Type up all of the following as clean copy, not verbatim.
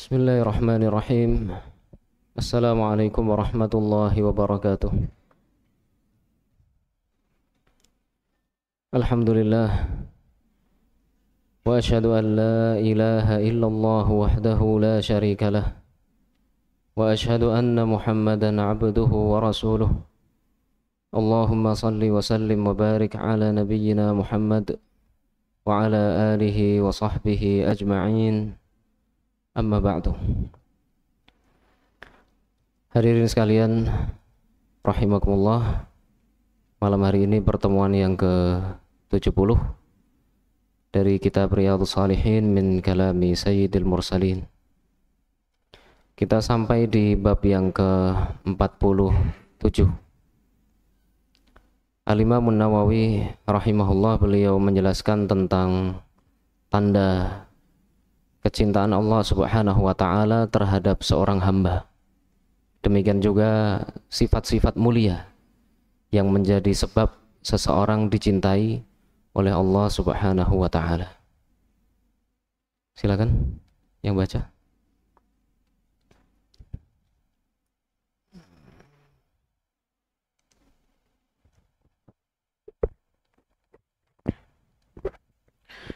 Bismillahirrahmanirrahim. Assalamualaikum warahmatullahi wabarakatuh. Alhamdulillah. Wa ashhadu an la ilaha illallah wahdahu la syarika lah. Wa ashhadu anna Muhammadan abduhu wa rasuluh. Allahumma salli wa sallim wa barik ala nabiyyina Muhammad wa ala alihi wa sahbihi ajma'in. Amma ba'du. Hadirin sekalian rahimakumullah, malam hari ini pertemuan yang ke-70 dari kitab Riyadhus Shalihin min kalami Sayyidil Mursalin. Kita sampai di bab yang ke-47. Al-Imam Nawawi rahimahullah, beliau menjelaskan tentang tanda kecintaan Allah Subhanahu wa ta'ala terhadap seorang hamba. Demikian juga sifat-sifat mulia yang menjadi sebab seseorang dicintai oleh Allah Subhanahu wa ta'ala. Silakan yang baca.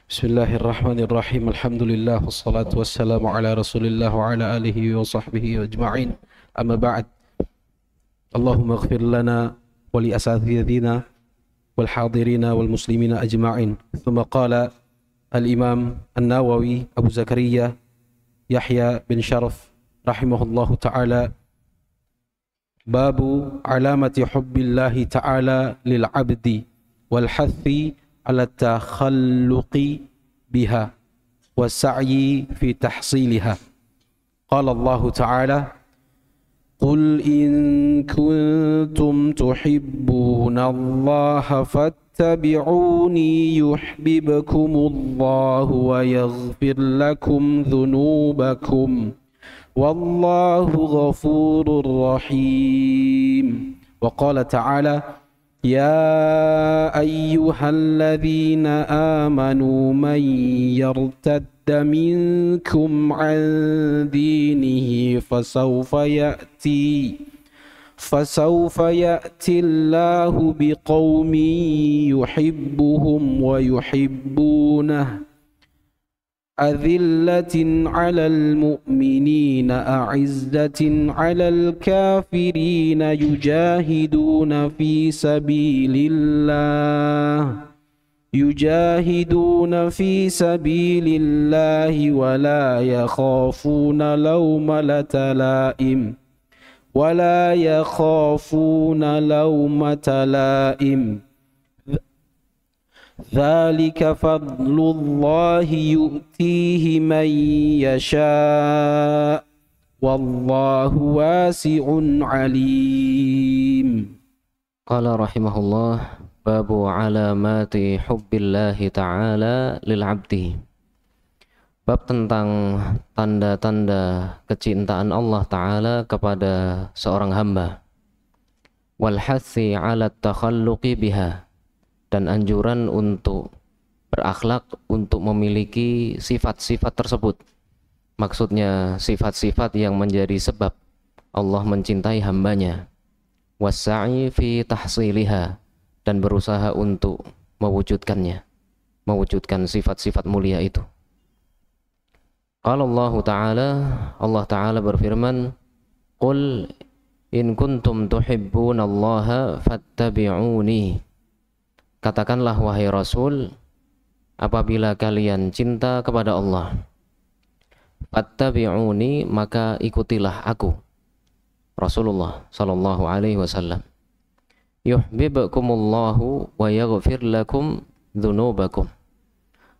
Bismillahirrahmanirrahim. Alhamdulillah wassalatu wassalamu ala Rasulillah wa ala alihi wa sahbihi ajma'in. Amma ba'd. Allahumma ighfir lana wa li asatidina wal hadirina wal muslimina ajma'in. Thumma qala al-Imam An-Nawawi Abu Zakaria Yahya bin Sharaf rahimahullahu ta'ala, babu alamati hubbillahi ta'ala lil 'abdi wal hathi ala takhalluqi biha wasa'yi fi tahsiliha. Qala Allah Ta'ala, qul in kuntum tuhibbuna Allah fattabi'uni yuhibbukumullahu wa yaghfir lakum dhunubakum wallahu ghafurur rahim. Wa qala Ta'ala, يا أيها الذين آمنوا من يرتد منكم عن دينه فسوف يأتي الله بقوم يحبهم ويحبونه أذلة على المؤمنين أعزة على الكافرين يجاهدون في سبيل الله ولا يخافون لومة لائم ذلك فضل الله يؤتيه من يشاء والله واسع عليم. Qala rahimahullah, babu alamati hubbillahi ta'ala lil 'abdi. Bab tentang tanda-tanda kecintaan Allah Ta'ala kepada seorang hamba. Wal hathi 'ala takhalluqi biha, dan anjuran untuk berakhlak, untuk memiliki sifat-sifat tersebut. Maksudnya sifat-sifat yang menjadi sebab Allah mencintai hambanya. Wassa'i fi tahsiliha, dan berusaha untuk mewujudkannya, mewujudkan sifat-sifat mulia itu. Qala Allah Ta'ala, Allah Ta'ala berfirman, qul in kuntum tuhibbunallaha fattabi'uni. Katakanlah wahai Rasul, apabila kalian cinta kepada Allah, fattabi'uni, maka ikutilah aku, Rasulullah sallallahu alaihi wasallam. Yuhibbukumullahu wa yaghfir lakum dzunubakum,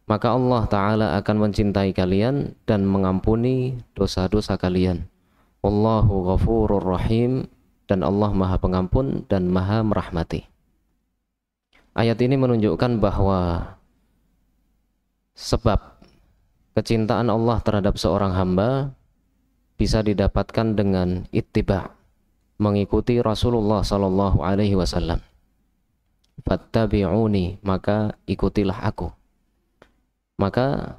maka Allah Ta'ala akan mencintai kalian dan mengampuni dosa-dosa kalian. Wallahu ghafurur rahim, dan Allah Maha Pengampun dan Maha Merahmati. Ayat ini menunjukkan bahwa sebab kecintaan Allah terhadap seorang hamba bisa didapatkan dengan ittiba', mengikuti Rasulullah sallallahu alaihi wasallam. Fattabi'uni, maka ikutilah aku. Maka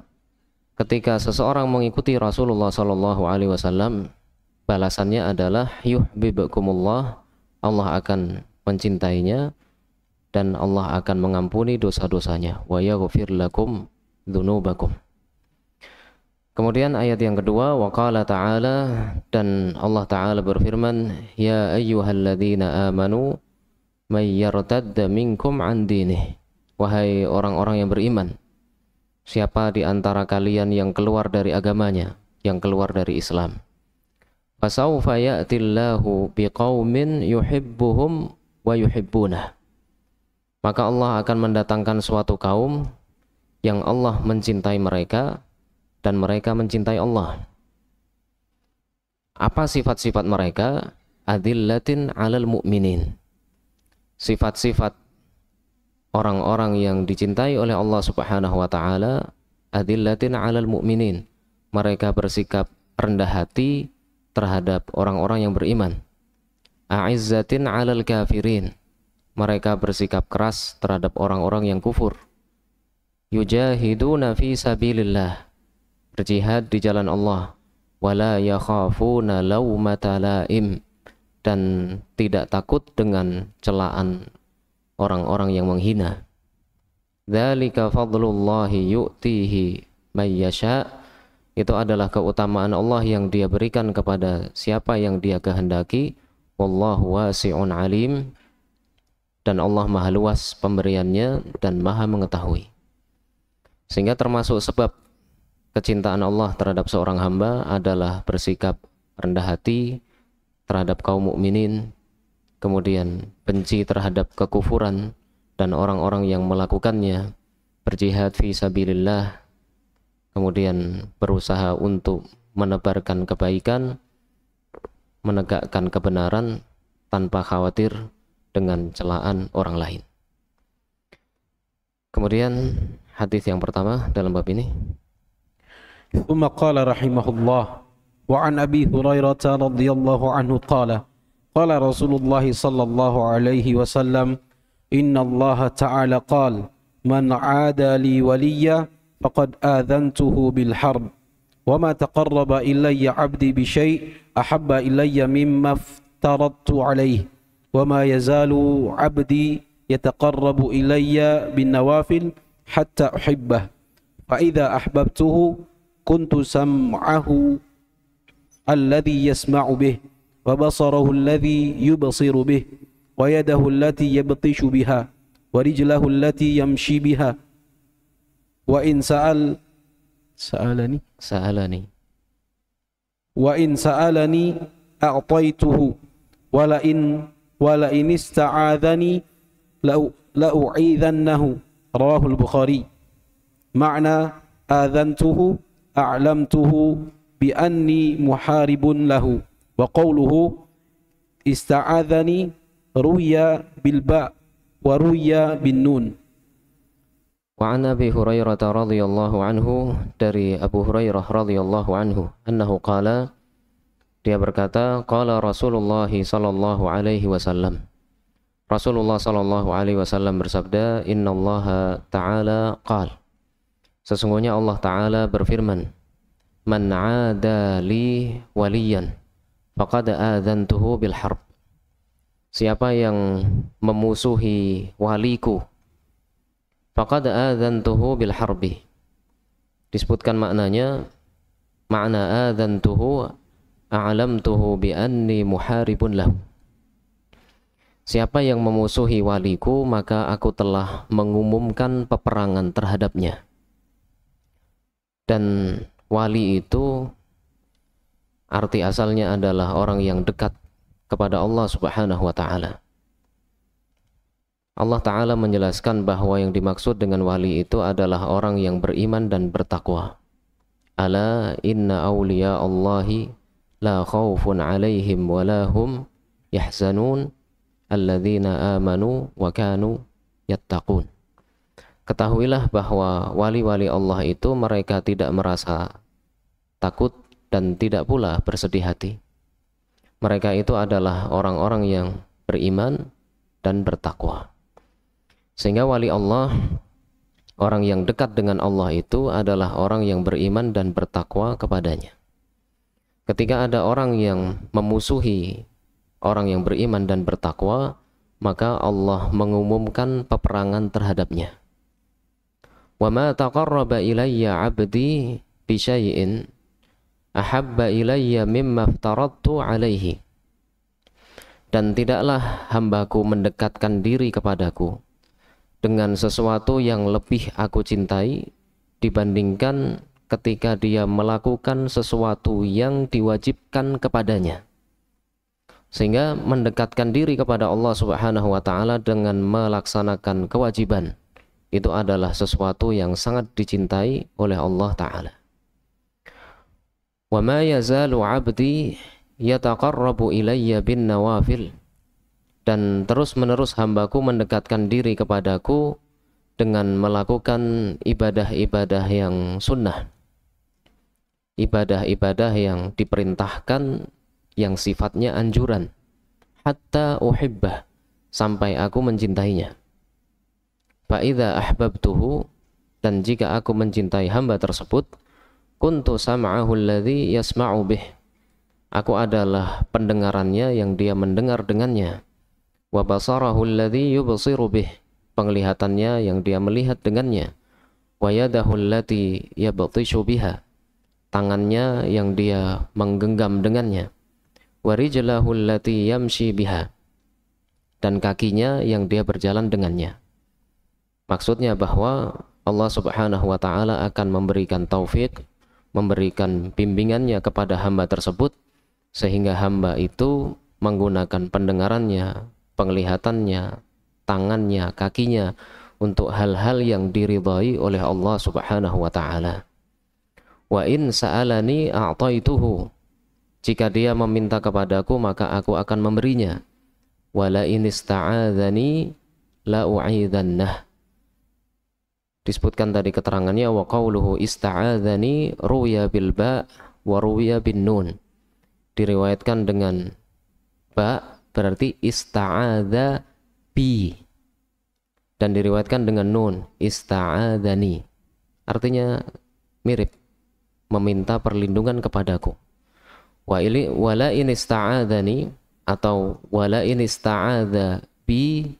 ketika seseorang mengikuti Rasulullah sallallahu alaihi wasallam, balasannya adalah yuhibbukumullah, Allah akan mencintainya dan Allah akan mengampuni dosa-dosanya, wa yaghfir lakum dzunubakum. Kemudian ayat yang kedua, wa qala ta'ala, dan Allah Ta'ala berfirman, ya ayyuhalladzina amanu may yartadda minkum an dinih, wahai orang-orang yang beriman, siapa di antara kalian yang keluar dari agamanya, yang keluar dari Islam, fasawfa ya'tillahu biqaumin yuhibbuhum wa yuhibbunah, maka Allah akan mendatangkan suatu kaum yang Allah mencintai mereka dan mereka mencintai Allah. Apa sifat-sifat mereka? Adillatin 'alal mu'minin. Sifat-sifat orang-orang yang dicintai oleh Allah Subhanahu wa taala, adillatin 'alal mu'minin. Mereka bersikap rendah hati terhadap orang-orang yang beriman. A'izzatin 'alal kafirin. Mereka bersikap keras terhadap orang-orang yang kufur. Yujahiduna fi sabilillah, berjihad di jalan Allah, wala yakhafuna laumata laim, dan tidak takut dengan celaan orang-orang yang menghina. Dzalika fadlullahi yu'tihi may yasha, itu adalah keutamaan Allah yang Dia berikan kepada siapa yang Dia kehendaki. Wallahu wasi'un alim, dan Allah maha luas pemberiannya dan maha mengetahui. Sehingga termasuk sebab kecintaan Allah terhadap seorang hamba adalah bersikap rendah hati terhadap kaum mukminin, kemudian benci terhadap kekufuran dan orang-orang yang melakukannya, berjihad fi sabilillah, kemudian berusaha untuk menebarkan kebaikan, menegakkan kebenaran tanpa khawatir dengan celaan orang lain. Kemudian hadis yang pertama dalam bab ini. ثم قال رحمه الله وعن أبي هريرة رضي الله عنه قال قال رسول الله صلى الله عليه وسلم إن الله تعالى قال من عادى لي وليا فقد آذنته بالحرب وما تقرب إلي عبدي بشيء أحب إلي مما افترضت عليه وما يزال عبدي يتقرب إلي بالنوافل حتى أحبه فإذا أحببته كنت سمعه الذي يسمع به وبصره الذي يبصر به ويده التي يبطش بها ورجله التي يمشي بها وإن سألني أعطيته ولئن استعاذني لأعيذنه رواه البخاري. معنى آذنته أعلمته بأني محارب له. وقوله استعاذني روي بالباء وروي بالنون. وعن أبي هريرة رضي الله عنه, dari Abu Hurairah radhiyallahu anhu, annahu qala, dia berkata, qala Rasulullah sallallahu alaihi wasallam, Rasulullah sallallahu alaihi wasallam bersabda, innallaha ta'ala qala, sesungguhnya Allah Ta'ala berfirman, man 'ada li waliyan faqad adzantuhu bil harb, siapa yang memusuhi waliku, faqad adzantuhu bil harbi. Disebutkan maknanya, makna adzantuhu a'lamtuhu bi anni muharibun lahu, siapa yang memusuhi waliku maka aku telah mengumumkan peperangan terhadapnya. Dan wali itu arti asalnya adalah orang yang dekat kepada Allah Subhanahu wa ta'ala. Allah Ta'ala menjelaskan bahwa yang dimaksud dengan wali itu adalah orang yang beriman dan bertakwa. Ala inna awliya Allahi la khawfun alaihim wa lahum yahzanun alladzina amanu wa kanu yattaqun. Ketahuilah bahwa wali-wali Allah itu mereka tidak merasa takut dan tidak pula bersedih hati. Mereka itu adalah orang-orang yang beriman dan bertakwa. Sehingga wali Allah Orang yang dekat dengan Allah itu adalah orang yang beriman dan bertakwa kepadanya. Ketika ada orang yang memusuhi orang yang beriman dan bertakwa, maka Allah mengumumkan peperangan terhadapnya. Wa ma taqarraba ilayya 'abdi bi syai'in ahabba ilayya mimma aftaradtu 'alaihi. Dan tidaklah hambaku mendekatkan diri kepadaku dengan sesuatu yang lebih aku cintai dibandingkan ketika dia melakukan sesuatu yang diwajibkan kepadanya. Sehingga mendekatkan diri kepada Allah Subhanahu wa taala dengan melaksanakan kewajiban itu adalah sesuatu yang sangat dicintai oleh Allah taala. Wa ma yazalu 'abdi yataqarrabu ilayya bin nawafil. Dan terus-menerus hambaku mendekatkan diri kepadaku dengan melakukan ibadah-ibadah yang sunnah, ibadah-ibadah yang diperintahkan yang sifatnya anjuran, hatta uhibbah, sampai aku mencintainya. Fa idza ahbabtuhu, dan jika aku mencintai hamba tersebut, kuntu sam'ahu alladhi yasma'u bih, aku adalah pendengarannya yang dia mendengar dengannya. Wa basarahu alladhi yubsiru bih, penglihatannya yang dia melihat dengannya. Wa yadahu allati yabtishu biha, tangannya yang dia menggenggam dengannya. Wa rijlahu allati yamshi biha, dan kakinya yang dia berjalan dengannya. Maksudnya bahwa Allah Subhanahu wa taala akan memberikan taufik, memberikan bimbingannya kepada hamba tersebut sehingga hamba itu menggunakan pendengarannya, penglihatannya, tangannya, kakinya untuk hal-hal yang diridhai oleh Allah Subhanahu wa taala. Wa in sa'alani a'taituhu, jika dia meminta kepadaku maka aku akan memberinya. Wa la in ista'adzani la u'idhannah. Disebutkan tadi keterangannya wa qauluhu ista'adzani ruya bil ba wa ruya bin nun. Diriwayatkan dengan ba berarti ista'adza bi, dan diriwayatkan dengan nun ista'adzani, artinya mirip, meminta perlindungan kepadaku. Wala in ista'adzani atau wala in ista'adza bi,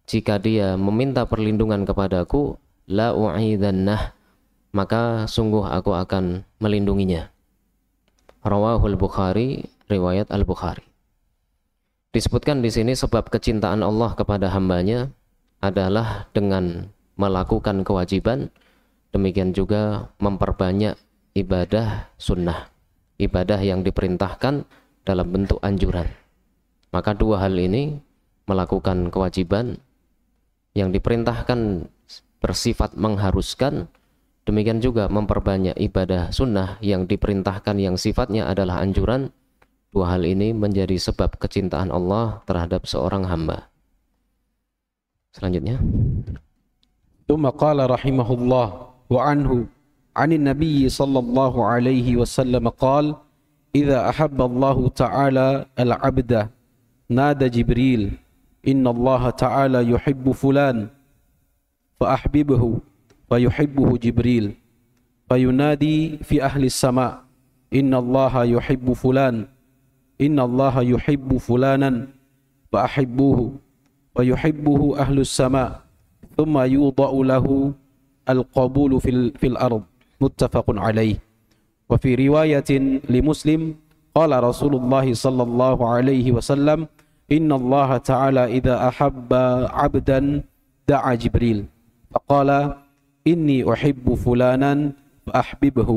jika dia meminta perlindungan kepadaku, la u'idhannah, maka sungguh aku akan melindunginya. Rawahul Bukhari, riwayat Al-Bukhari. Disebutkan di sini sebab kecintaan Allah kepada hambanya adalah dengan melakukan kewajiban, demikian juga memperbanyak ibadah sunnah, ibadah yang diperintahkan dalam bentuk anjuran. Maka dua hal ini, melakukan kewajiban yang diperintahkan bersifat mengharuskan, demikian juga memperbanyak ibadah sunnah yang diperintahkan yang sifatnya adalah anjuran. Dua hal ini menjadi sebab kecintaan Allah terhadap seorang hamba. Selanjutnya, ثم قال رحمه الله وعنه عن النبي صلى الله عليه وسلم قال إذا أحب الله تعالى العبد نادى جبريل إن الله تعالى يحب فلان فأحببه فيحبه جبريل فينادي في أهل السماء إن الله يحب فلان إن الله يحب فلانا فأحبوه فيحبه أهل السماء ثم يوضع له القبول في الأرض متفق عليه. وفي رواية لمسلم قال رسول الله صلى الله عليه وسلم إن الله تعالى إذا أحب عبدا دعا جبريل فقال إني أحب فلانا فأحببه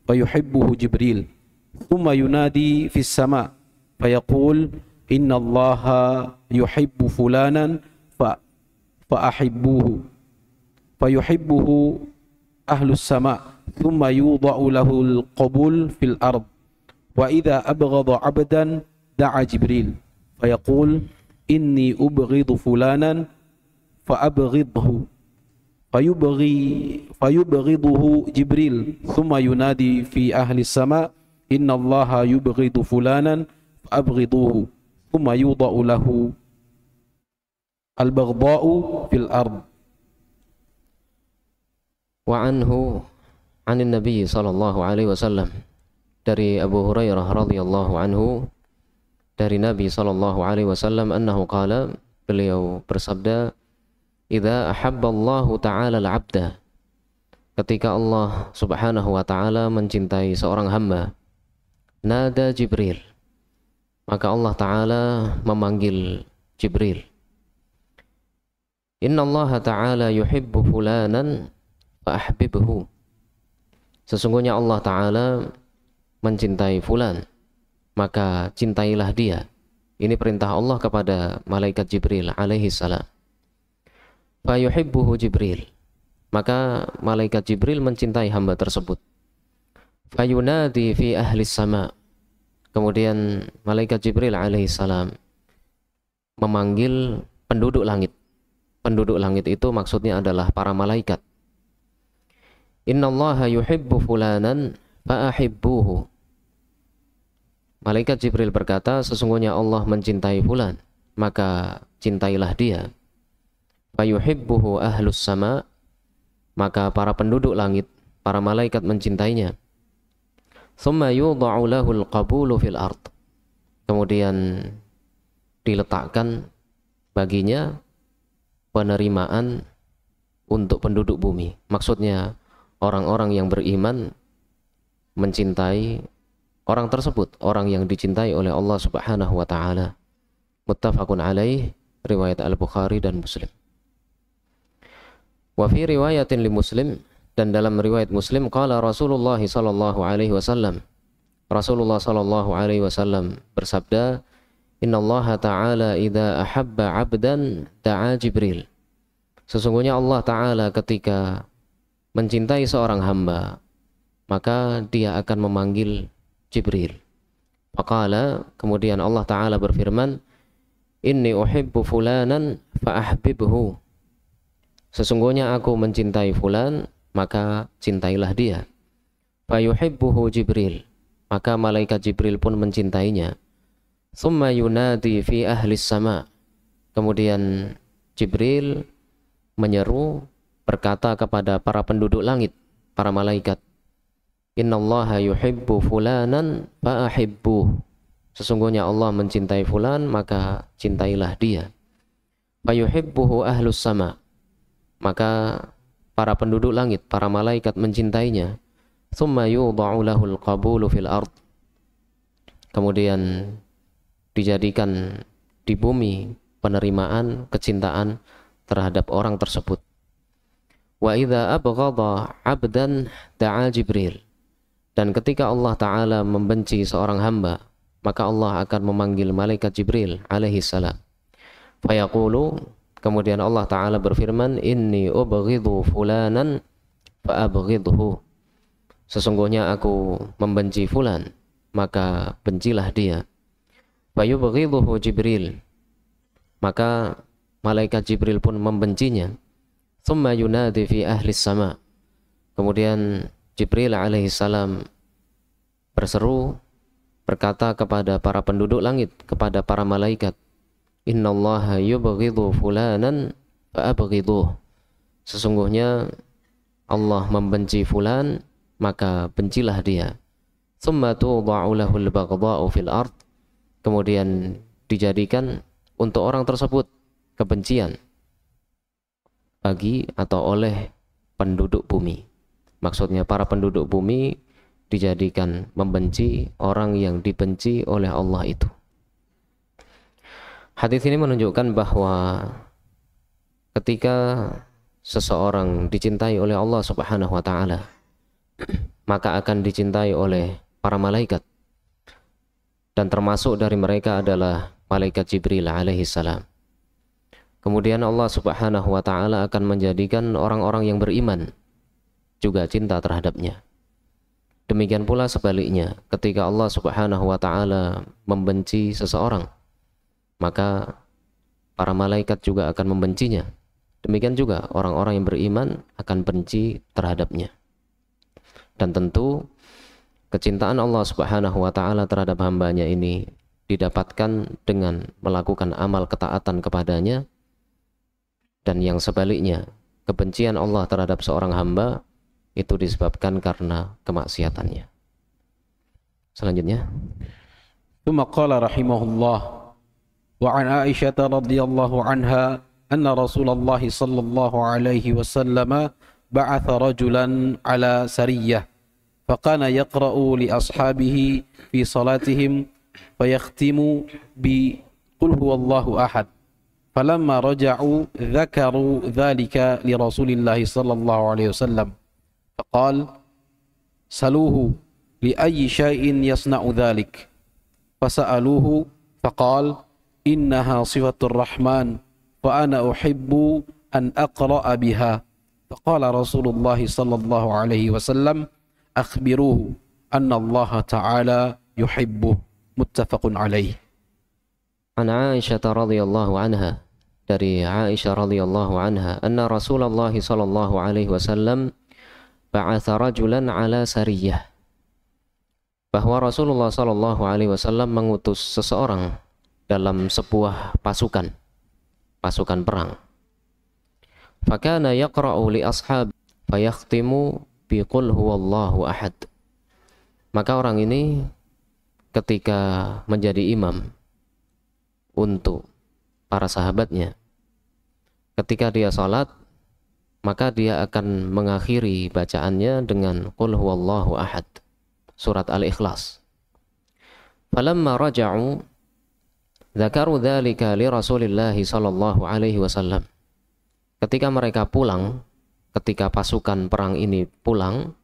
فيحبه جبريل ثم ينادي في السماء فيقول إن الله يحب فلانا فأحبوه فيحبه أهل السماء ثم يوضع له القبول في الأرض. وإذا أبغض عبدا دعا جبريل فيقول إني أبغض فلانا فأبغضه فيبغضه جبريل ثم ينادي في أهل السماء إن الله يبغض فلانا فأبغضوه ثم يوضع له البغضاء في الأرض. Wa anhu 'anin Nabi sallallahu alaihi wasallam, dari Abu Hurairah radhiyallahu anhu, dari Nabi sallallahu alaihi wasallam, annahu qala, beliau bersabda, idza ahabballahu ta'ala al-'abda, ketika Allah subhanahu wa ta'ala mencintai seorang hamba, nada Jibril, maka Allah ta'ala memanggil Jibril. Inna Allah ta'ala yuhibbu fulanan fa ahbibhu, sesungguhnya Allah ta'ala mencintai fulan, maka cintailah dia. Ini perintah Allah kepada malaikat Jibril alaihi salam. Fa yuhibbuhu Jibril, maka malaikat Jibril mencintai hamba tersebut. Fa yunadi fi ahli sama, kemudian malaikat Jibril alaihi salam memanggil penduduk langit. Penduduk langit itu maksudnya adalah para malaikat. Innallaha yuhibbu fulanan fa ahibbuhu, malaikat Jibril berkata, sesungguhnya Allah mencintai fulan, maka cintailah dia. Fa yuhibbuhu ahlus sama, maka para penduduk langit, para malaikat mencintainya. Tsumma yudha'u lahul qabulu fil ard, kemudian diletakkan baginya penerimaan untuk penduduk bumi. Maksudnya orang-orang yang beriman mencintai orang tersebut, orang yang dicintai oleh Allah subhanahu wa ta'ala. Muttafaqun alaih, riwayat Al-Bukhari dan Muslim. Wa fi riwayatin li Muslim, dan dalam riwayat Muslim, qala Rasulullah sallallahu alaihi wasallam, Rasulullah sallallahu alaihi wasallam bersabda, innallaha ta'ala idza ahabba 'abdan da'a Jibril, sesungguhnya Allah ta'ala ketika mencintai seorang hamba, maka dia akan memanggil Jibril. Faqala, kemudian Allah ta'ala berfirman, inni uhibbu fulanan fa ahbibhu, sesungguhnya aku mencintai fulan, maka cintailah dia. Fa yuhibbuhu Jibril, maka malaikat Jibril pun mencintainya. Tsumma yunadi fi ahli sama, kemudian Jibril menyeru, berkata kepada para penduduk langit, para malaikat, innallaha yuhibbu fulanan fa ahibbuh, sesungguhnya Allah mencintai fulan, maka cintailah dia. Fa yuhibbuhu ahlus sama, maka para penduduk langit, para malaikat mencintainya. Tsumma yudha'u lahul qabulu fil ard, kemudian dijadikan di bumi penerimaan, kecintaan terhadap orang tersebut. Wa idza abghadha 'abdan da'a Jibril, dan ketika Allah ta'ala membenci seorang hamba, maka Allah akan memanggil malaikat Jibril alaihi salam. Fayaqulu, kemudian Allah ta'ala berfirman, inni ubghidhu fulanan fa abghidhu, sesungguhnya aku membenci fulan, maka bencilah dia. Fayubghidhuhu Jibril, maka malaikat Jibril pun membencinya. Tsumma yunadi fi ahli sama, kemudian Jibril alaihi salam berseru, berkata kepada para penduduk langit, kepada para malaikat, innallaha yubghidhu fulanan fa abghidhuh, sesungguhnya Allah membenci fulan, maka bencilah dia. Tsumma tudha'u lahul baghdha'u fil ard, kemudian dijadikan untuk orang tersebut kebencian bagi atau oleh penduduk bumi. Maksudnya para penduduk bumi dijadikan membenci orang yang dibenci oleh Allah itu. Hadis ini menunjukkan bahwa ketika seseorang dicintai oleh Allah Subhanahu wa taala, maka akan dicintai oleh para malaikat. Dan termasuk dari mereka adalah malaikat Jibril alaihi salam. Kemudian Allah Subhanahu wa taala akan menjadikan orang-orang yang beriman juga cinta terhadapnya. Demikian pula sebaliknya, ketika Allah Subhanahu wa taala membenci seseorang, maka para malaikat juga akan membencinya. Demikian juga orang-orang yang beriman akan benci terhadapnya. Dan tentu kecintaan Allah Subhanahu wa taala terhadap hambanya ini didapatkan dengan melakukan amal ketaatan kepadanya, dan yang sebaliknya, kebencian Allah terhadap seorang hamba itu disebabkan karena kemaksiatannya. Selanjutnya, ثم قال رحمه الله وعن عائشة رضي الله عنها أن رسول الله صلى الله عليه وسلم بعث رجلا على سرية فكان يقرأ لأصحابه في صلاتهم فيختم بقل هو الله أحد فلما رجعوا ذكروا ذلك لرسول الله صلى الله عليه وسلم فقال سلوه لأي شيء يصنع ذلك فسألوه فقال إنها صفة الرحمن وأنا أحب أن أقرأ بها فقال رسول الله صلى الله عليه وسلم أخبروه أن الله تعالى يحبه متفق عليه. عن عائشة رضي الله عنها, dari Aisyah radhiyallahu anha, anna Rasulullah sallallahu alaihi wasallam ba'atha rajulan ala sariyah, bahwa Rasulullah sallallahu alaihi wasallam mengutus seseorang dalam sebuah pasukan perang. Fakana yaqra'u li ashab fayakhtimu bi qul huwallahu ahad. Maka orang ini ketika menjadi imam untuk para sahabatnya, ketika dia salat, maka dia akan mengakhiri bacaannya dengan qul huwallahu ahad, surat Al-Ikhlas. Falamma raja'u dzakaru dzalika li Rasulillah sallallahu alaihi wasallam. Ketika mereka pulang, ketika pasukan perang ini pulang,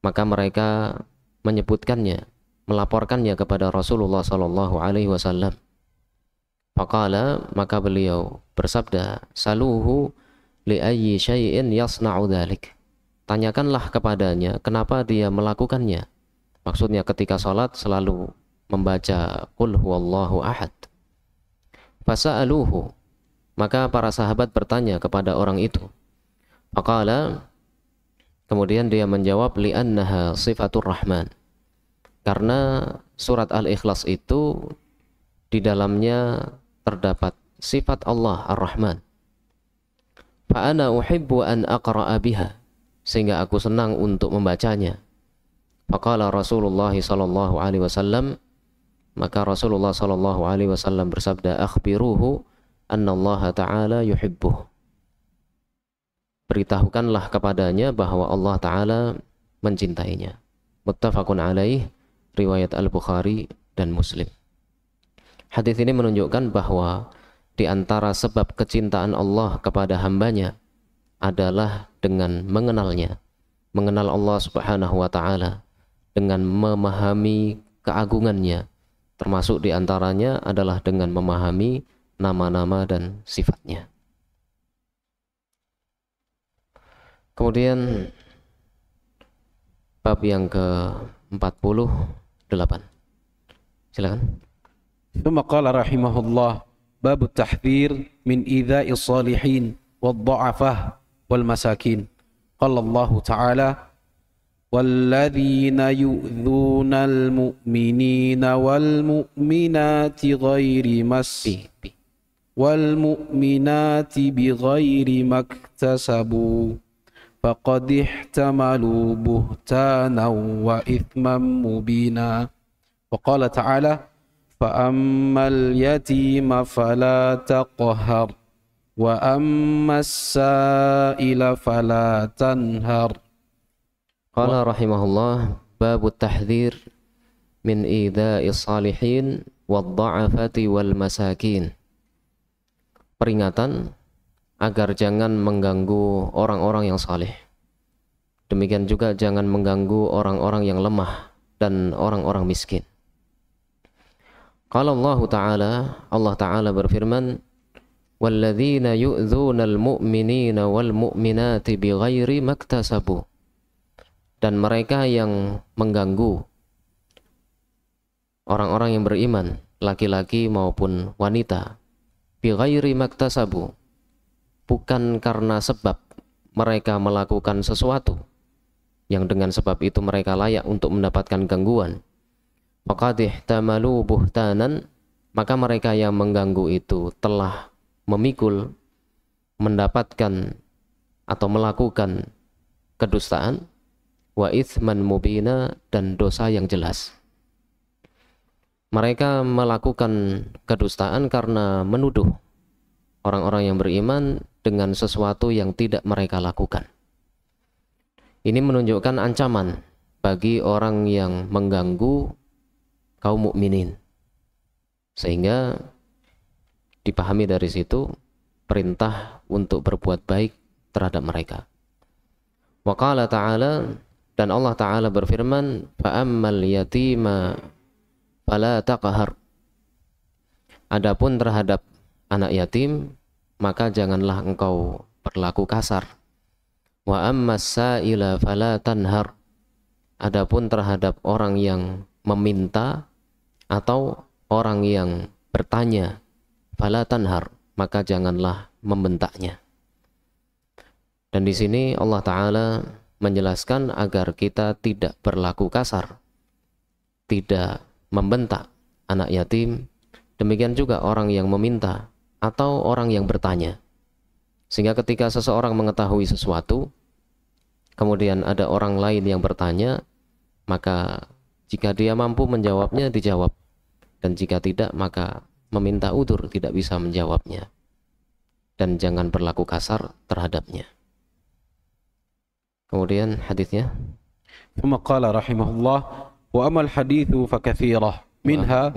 maka mereka menyebutkannya, melaporkannya kepada Rasulullah sallallahu alaihi wasallam. Faqala, maka beliau bersabda, saluhu li ayyi syai'in yasna'u dzalik. Tanyakanlah kepadanya kenapa dia melakukannya. Maksudnya ketika salat selalu membaca qul huwallahu ahad. Fasa'aluhu, maka para sahabat bertanya kepada orang itu. Faqala, kemudian dia menjawab, li'annaha sifatur rahman, karena surat Al-Ikhlas itu di dalamnya terdapat sifat Allah Ar-Rahman. Fa'ana uhibbu an aqra'a biha, sehingga aku senang untuk membacanya. Faqala Rasulullah sallallahu alaihi wasallam, maka Rasulullah sallallahu alaihi wasallam bersabda, akhbiruhu annallaha ta'ala yuhibbuh. Beritahukanlah kepadanya bahwa Allah Ta'ala mencintainya. Muttafaqun alaih, riwayat Al-Bukhari dan Muslim. Hadis ini menunjukkan bahwa di antara sebab kecintaan Allah kepada hambanya adalah dengan mengenalnya, mengenal Allah Subhanahu wa Ta'ala, dengan memahami keagungannya, termasuk di antaranya adalah dengan memahami nama-nama dan sifatnya. Kemudian bab yang ke-48. Silakan. ثم قال رحمه الله باب التحذير من إيذاء الصالحين والضعفاء والمساكين. قال الله تعالى والذين يؤذون المؤمنين والمؤمنات بغير ما اكتسبوا فقد احتملوا بهتانا وإثما مبينا. وقال تعالى فأما اليتيم فلا تقهر وأما السائل فلا تنهر. Qala rahimahullah, babut tahdhir min idha'is salihin wadda'afati wal masakin. Peringatan agar jangan mengganggu orang-orang yang saleh. Demikian juga jangan mengganggu orang-orang yang lemah dan orang-orang miskin. Qala Allah Ta'ala, Allah Ta'ala berfirman, walladzina yu'dzunal mu'minina wal mu'minati bighairi maktasabu. Dan mereka yang mengganggu orang-orang yang beriman, laki-laki maupun wanita, bighairi maktasabu, bukan karena sebab mereka melakukan sesuatu yang dengan sebab itu mereka layak untuk mendapatkan gangguan. Faqad ihtamalu buhtanan, maka mereka yang mengganggu itu telah memikul, mendapatkan atau melakukan kedustaan. wa itsman mubina, dan dosa yang jelas. Mereka melakukan kedustaan karena menuduh orang-orang yang beriman dengan sesuatu yang tidak mereka lakukan. Ini menunjukkan ancaman bagi orang yang mengganggu kaum mukminin. Sehingga dipahami dari situ perintah untuk berbuat baik terhadap mereka. Wa qala ta'ala, dan Allah Ta'ala berfirman, fa'ammal yatima fala taqhar. Adapun terhadap anak yatim, maka janganlah engkau berlaku kasar. Wa ammas sa'ila fala tanhar. Adapun terhadap orang yang meminta atau orang yang bertanya, fala tanhar, maka janganlah membentaknya. Dan di sini Allah Ta'ala menjelaskan agar kita tidak berlaku kasar, tidak membentak anak yatim, demikian juga orang yang meminta atau orang yang bertanya. Sehingga ketika seseorang mengetahui sesuatu, kemudian ada orang lain yang bertanya, maka jika dia mampu menjawabnya, dijawab. Dan jika tidak, maka meminta udzur, tidak bisa menjawabnya. Dan jangan berlaku kasar terhadapnya. Kemudian hadisnya. ثم قال رحمه الله وأما الحديث فكثيرة منها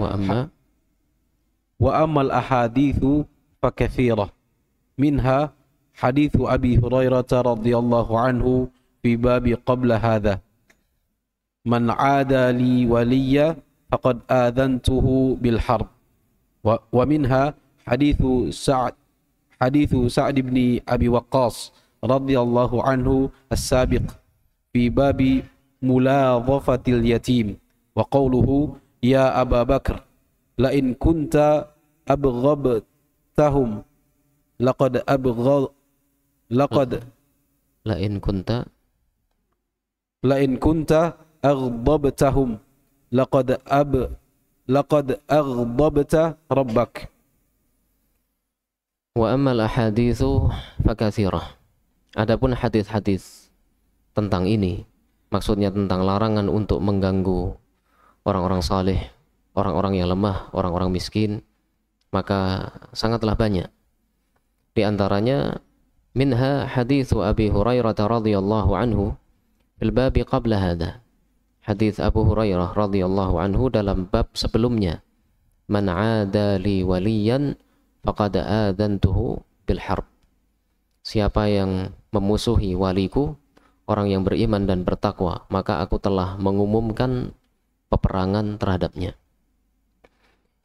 وأما الأحاديث فكثيرة منها حديث أبي هريرة رضي الله عنه في باب قبل هذا من عادى لي وليا فقد آذنته بالحرب ومنها حديث سعد بن أبي وقاص رضي الله عنه السابق في باب ملاظفة اليتيم وقوله يا أبا بكر لئن كنت أبغضتهم لئن كنت أغضبتهم لقد أغضبت ربك. وأما الأحاديث فكثيرة. Adapun hadis-hadis tentang ini, maksudnya tentang larangan untuk mengganggu orang-orang saleh, orang-orang yang lemah, orang-orang miskin, maka sangatlah banyak. Di antaranya minha haditsu Abi Hurairah radhiyallahu anhu fil babi qabla hadha. Hadis Abu Hurairah radhiyallahu anhu dalam bab sebelumnya, man 'ada li waliyan faqad adantuhu bil harb. Siapa yang memusuhi waliku, orang yang beriman dan bertakwa, maka aku telah mengumumkan peperangan terhadapnya.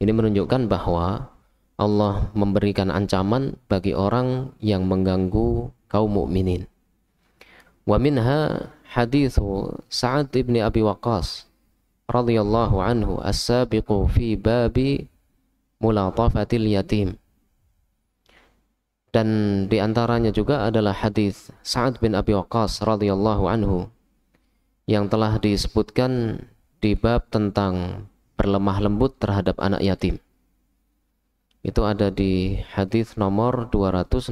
Ini menunjukkan bahwa Allah memberikan ancaman bagi orang yang mengganggu kaum mukminin. Wa minha hadithu Sa'ad ibn Abi Waqqas radhiyallahu anhu as-sabiqu fi babi mulatafatil yatim. Dan diantaranya juga adalah hadis Sa'ad bin Abi Waqqas radhiyallahu anhu yang telah disebutkan di bab tentang berlemah lembut terhadap anak yatim. Itu ada di hadis nomor 260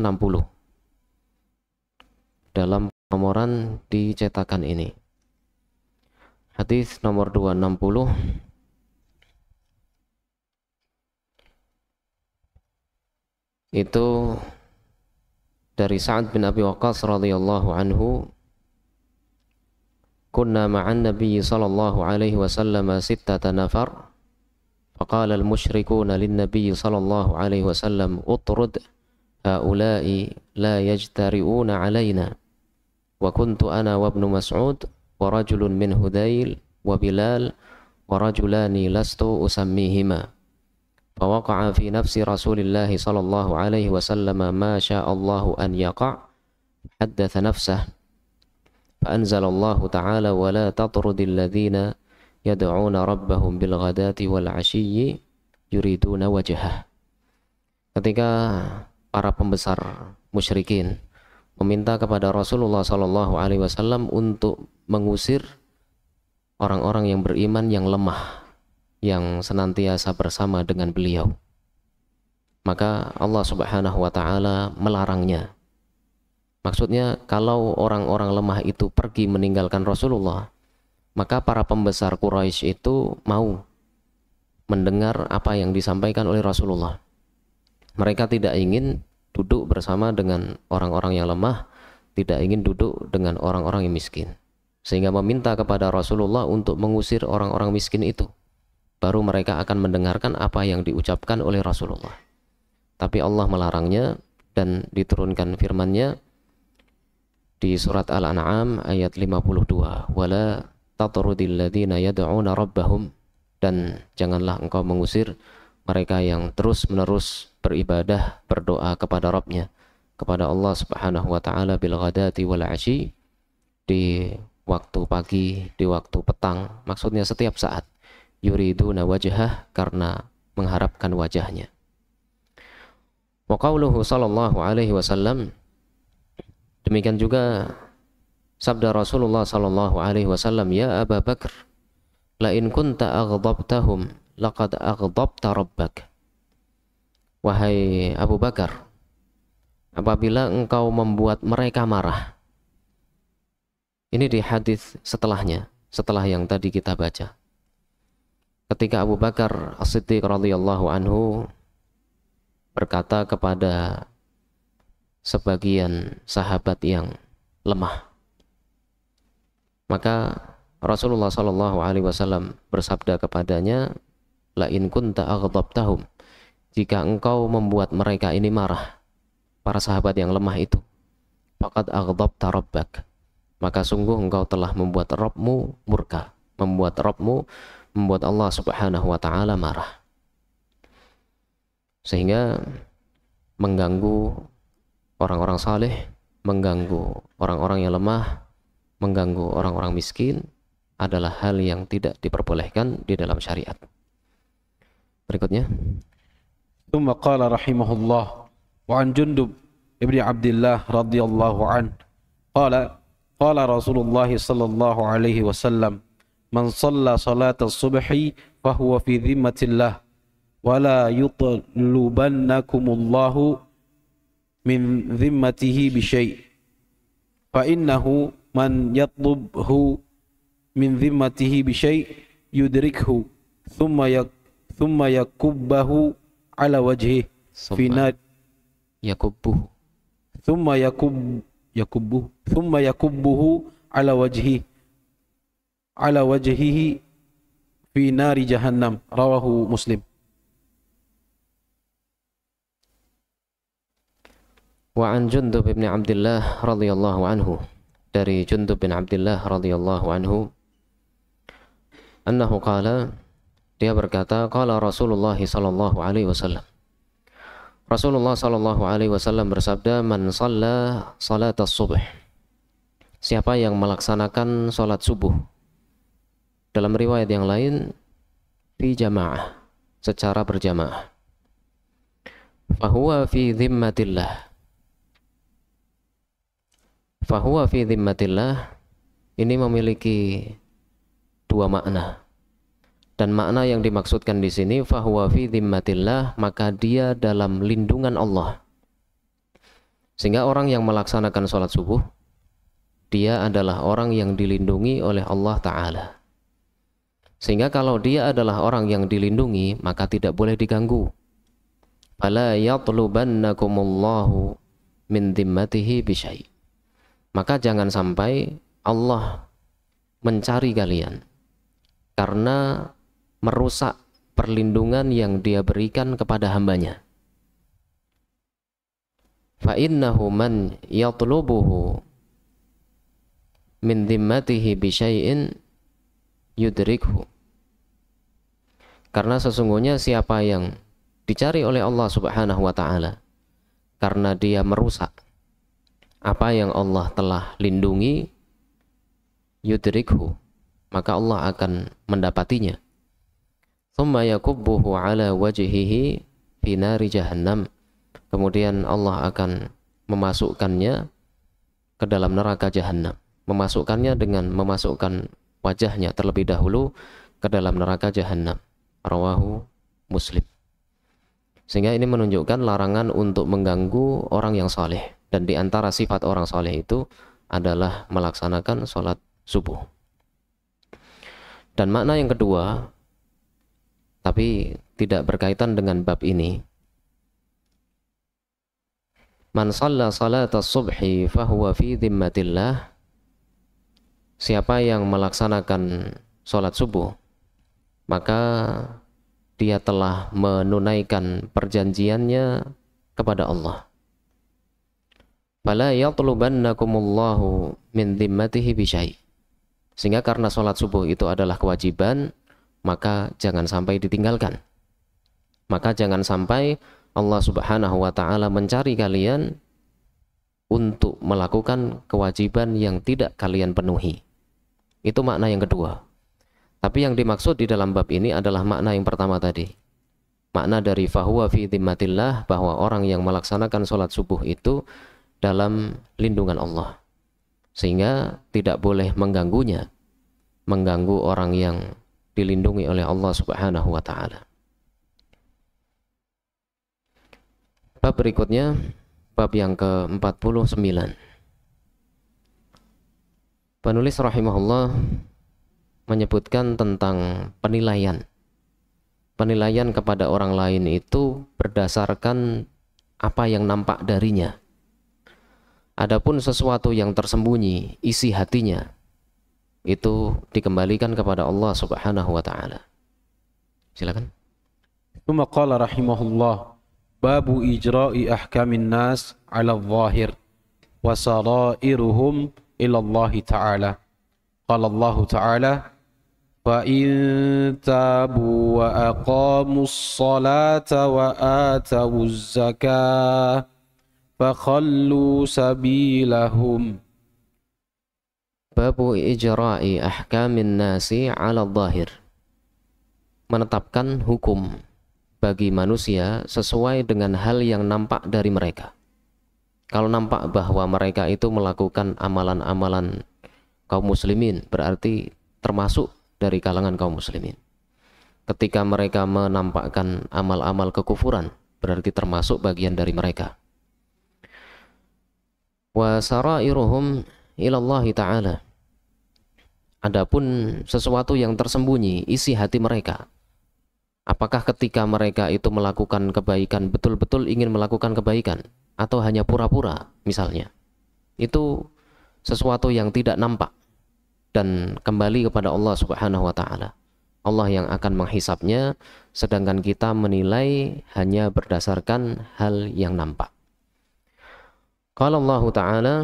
dalam nomoran di cetakan ini. Hadis nomor 260 itu dari Sa'ad bin Abi Waqqas radhiyallahu anhu, kunna ma'an Nabi sallallahu alaihi wasallam sittata nafar, faqala al-musyrikuna lin-nabi sallallahu alaihi wasallam utrud haula'i la yajtari'una alaina, wa kuntu ana wa ibnu Mas'ud wa rajulun min Hudayl wa Bilal wa rajulani lastu usammihima. فوقع في نفس رسول الله صلى الله عليه وسلم ما شاء الله أن يقع حدث نفسه فأنزل الله تعالى ولا تطرد الذين يدعون ربهم بالغداة والعشي يريدون وجهه. Ketika para pembesar musyrikin meminta kepada Rasulullah sallallahu alaihi wasallam untuk mengusir orang-orang yang beriman yang lemah, yang senantiasa bersama dengan beliau, maka Allah Subhanahu wa ta'ala melarangnya. Maksudnya kalau orang-orang lemah itu pergi meninggalkan Rasulullah, maka para pembesar Quraisy itu mau mendengar apa yang disampaikan oleh Rasulullah. Mereka tidak ingin duduk bersama dengan orang-orang yang lemah, tidak ingin duduk dengan orang-orang yang miskin. Sehingga meminta kepada Rasulullah untuk mengusir orang-orang miskin itu. Baru mereka akan mendengarkan apa yang diucapkan oleh Rasulullah. Tapi Allah melarangnya dan diturunkan firman-Nya di surat Al-An'am ayat 52, wala tatrudil ladzina yad'una rabbahum, dan janganlah engkau mengusir mereka yang terus-menerus beribadah, berdoa kepada Rabb-Nya, kepada Allah Subhanahu wa taala bil ghadati wal 'asyi, di waktu pagi, di waktu petang, maksudnya setiap saat, yuriduna wajhah, karena mengharapkan wajahnya. Wa qauluhu sallallahu alaihi wasallam, demikian juga sabda Rasulullah sallallahu alaihi wasallam, ya Abu Bakar, la in kunta aghdabtahum laqad aghdabta rabbak. Wahai Abu Bakar, apabila engkau membuat mereka marah. Ini di hadis setelahnya, setelah yang tadi kita baca. Ketika Abu Bakar As-Siddiq radhiyallahu anhu berkata kepada sebagian sahabat yang lemah, maka Rasulullah sallallahu alaihi wasallam bersabda kepadanya, la in kunta aghdabtahum, jika engkau membuat mereka ini marah, para sahabat yang lemah itu, faqad aghdabta rabbak, maka sungguh engkau telah membuat Rabbmu murka, membuat Allah Subhanahu wa taala marah. Sehingga mengganggu orang-orang saleh, mengganggu orang-orang yang lemah, mengganggu orang-orang miskin adalah hal yang tidak diperbolehkan di dalam syariat. Berikutnya. ثم قال رحمه الله وعن جندب ابن عبد الله رضي الله عنه قال رسول الله صلى الله عليه وسلم من صلى صلاة الصبح فهو في ذمة الله ولا يطلبنكم الله من ذمته بشيء فإنه من يطلبه من ذمته بشيء يدركه ثم يكبه على وجهه في نار ثم يكبه على وجهه في نار جهنم. رواه مسلم. Wa an Jundub bin Abdullah radhiyallahu anhu, dari Jundub bin Abdullah radhiyallahu anhu, annahu qala, dia berkata, qala Rasulullah sallallahu alaihi wasallam, Rasulullah sallallahu alaihi wasallam bersabda, man shalla salatas subh, siapa yang melaksanakan salat subuh, dalam riwayat yang lain fi jamaah, secara berjamaah, fahuwa fi dhimmatillah. Fahuwa fi dhimmatillah ini memiliki dua makna. Dan makna yang dimaksudkan di sini, fahuwa fi dhimmatillah, maka dia dalam lindungan Allah. Sehingga orang yang melaksanakan sholat subuh, dia adalah orang yang dilindungi oleh Allah Ta'ala. Sehingga kalau dia adalah orang yang dilindungi, maka tidak boleh diganggu. Fala yatlubannakumullahu min dhimmatihi bisyai'. Maka jangan sampai Allah mencari kalian karena merusak perlindungan yang dia berikan kepada hambanya. Fa innahu man yatlubuhu min dhimmatihi bisyai'in yudrikhu. Karena sesungguhnya siapa yang dicari oleh Allah Subhanahu wa taala karena dia merusak apa yang Allah telah lindungi, yudrikhu, maka Allah akan mendapatinya. Thumma yakubbuhu ala wajhihi fi nari jahannam. Kemudian Allah akan memasukkannya ke dalam neraka jahannam. Memasukkannya dengan memasukkan wajahnya terlebih dahulu ke dalam neraka jahannam. Rawahu Muslim. Sehingga ini menunjukkan larangan untuk mengganggu orang yang saleh. Dan di antara sifat orang saleh itu adalah melaksanakan sholat subuh. Dan makna yang kedua, tapi tidak berkaitan dengan bab ini. Man shalla salata subhi fahuwa fi dhimmatillah. Siapa yang melaksanakan sholat subuh, maka dia telah menunaikan perjanjiannya kepada Allah. Fala yatlubannakumullahu min dhimmatihi bisyai. Sehingga karena sholat subuh itu adalah kewajiban, maka jangan sampai ditinggalkan. Maka jangan sampai Allah Subhanahu wa ta'ala mencari kalian untuk melakukan kewajiban yang tidak kalian penuhi. Itu makna yang kedua. Tapi yang dimaksud di dalam bab ini adalah makna yang pertama tadi. Makna dari fahuwa fi dhimmatillah, bahwa orang yang melaksanakan sholat subuh itu dalam lindungan Allah, sehingga tidak boleh mengganggunya, mengganggu orang yang dilindungi oleh Allah Subhanahu wa ta'ala. Bab berikutnya, bab yang ke-49. Penulis rahimahullah menyebutkan tentang penilaian. Penilaian kepada orang lain itu berdasarkan apa yang nampak darinya. Adapun sesuatu yang tersembunyi, isi hatinya, itu dikembalikan kepada Allah Subhanahu wa ta'ala. Silakan. ثم قال رحمه الله باب إجراء أحكام الناس على الظاهر وسرائرهم إلى الله تعالى. قال الله تعالى فإن تابوا وأقاموا الصلاة وآتوا الزكاة فخلوا سبيلهم. Babu ijra'i ahkamin nasi ala dhahir. Menetapkan hukum bagi manusia sesuai dengan hal yang nampak dari mereka. Kalau nampak bahwa mereka itu melakukan amalan-amalan kaum muslimin, berarti termasuk dari kalangan kaum muslimin. Ketika mereka menampakkan amal-amal kekufuran, berarti termasuk bagian dari mereka. Wa sarairuhum ilallahi ta'ala. Adapun sesuatu yang tersembunyi, isi hati mereka. Apakah ketika mereka itu melakukan kebaikan, betul-betul ingin melakukan kebaikan, atau hanya pura-pura misalnya. Itu sesuatu yang tidak nampak dan kembali kepada Allah Subhanahu wa ta'ala. Allah yang akan menghisapnya, sedangkan kita menilai hanya berdasarkan hal yang nampak. Qala Allah Ta'ala,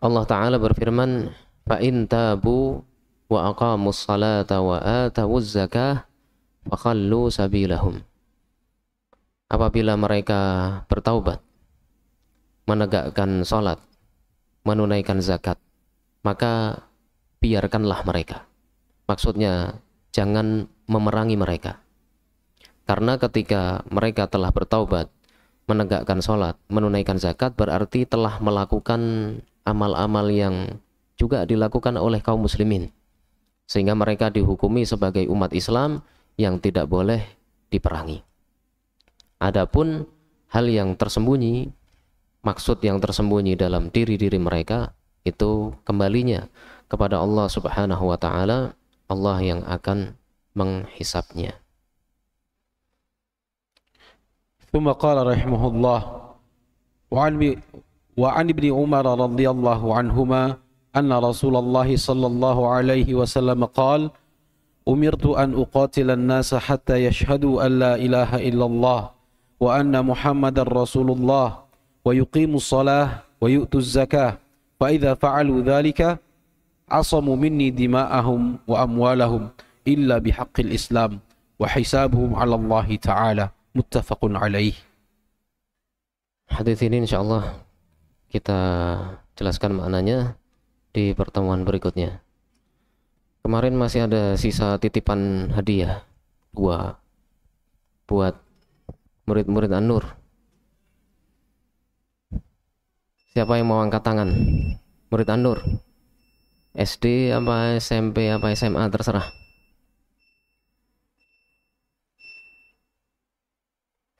Allah Ta'ala berfirman, فَإِن تَابُوا وَأَقَامُوا الصَّلَاةَ وَآتَوُا الزَّكَاةَ فَخَلُّوا سَبِيلَهُمْ. Apabila mereka bertaubat, menegakkan salat, menunaikan zakat, maka biarkanlah mereka. Maksudnya, jangan memerangi mereka. Karena ketika mereka telah bertaubat, menegakkan salat, menunaikan zakat, berarti telah melakukan amal-amal yang juga dilakukan oleh kaum muslimin, sehingga mereka dihukumi sebagai umat Islam yang tidak boleh diperangi. Adapun hal yang tersembunyi, maksud yang tersembunyi dalam diri-diri mereka, itu kembalinya kepada Allah Subhanahu wa ta'ala, Allah yang akan menghisapnya. ثم قال رحمه الله وعن ابن عمر رضي الله عنهما أن رسول الله صلى الله عليه وسلم قال أمرت أن أقاتل الناس حتى يشهدوا أن لا إله إلا الله وأن محمد رسول الله ويقيموا الصلاة ويؤتوا الزكاة فإذا فعلوا ذلك عصموا مني دماءهم وأموالهم إلا بحق الإسلام وحسابهم على الله تعالى متفق عليه. Hadis ini insyaallah kita jelaskan maknanya di pertemuan berikutnya. Kemarin masih ada sisa titipan hadiah 2 buat murid-murid An-Nur. Siapa yang mau angkat tangan? Murid An-Nur, SD apa SMP apa SMA, terserah.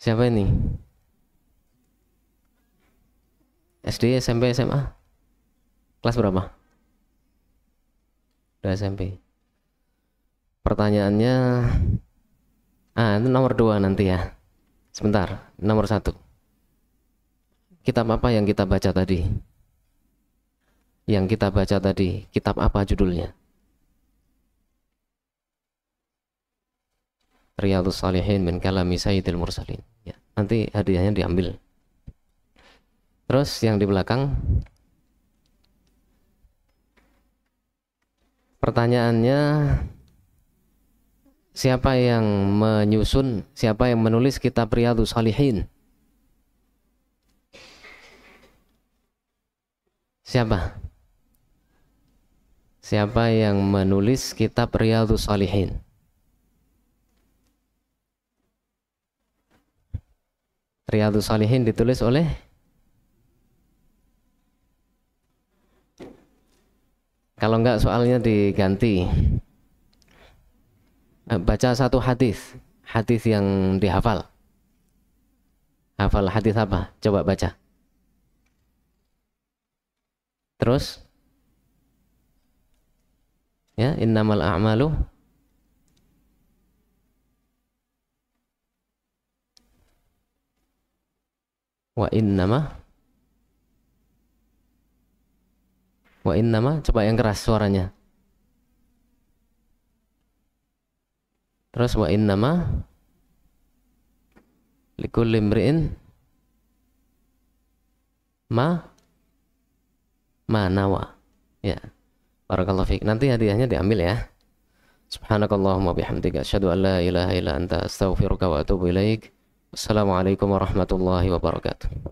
Siapa ini? SD, SMP, SMA? Kelas berapa? Udah SMP. Pertanyaannya, itu nomor 2 nanti ya. Sebentar, nomor 1. Kitab apa yang kita baca tadi? Yang kita baca tadi, kitab apa judulnya? Riyadhus Shalihin min kalami Sayyidil Mursalin. Ya, nanti hadiahnya diambil. Terus yang di belakang, pertanyaannya, siapa yang menyusun, siapa yang menulis kitab Riyadhus Shalihin? Siapa? Siapa yang menulis kitab Riyadhus Shalihin? Riyadhus Shalihin ditulis oleh kalau enggak soalnya diganti. Baca satu hadis yang dihafal. Hafal hadis apa? Coba baca. Terus ya, innamal a'malu wa innama, coba yang keras suaranya. Terus wa innama likulli imri'in ma nawa. Ya. Barakallahu fiik. Nanti hadiahnya diambil ya. Subhanakallahumma bihamdika asyhadu an la ilaha illa anta astaghfiruka wa atubu ilaik. Wassalamualaikum warahmatullahi wabarakatuh.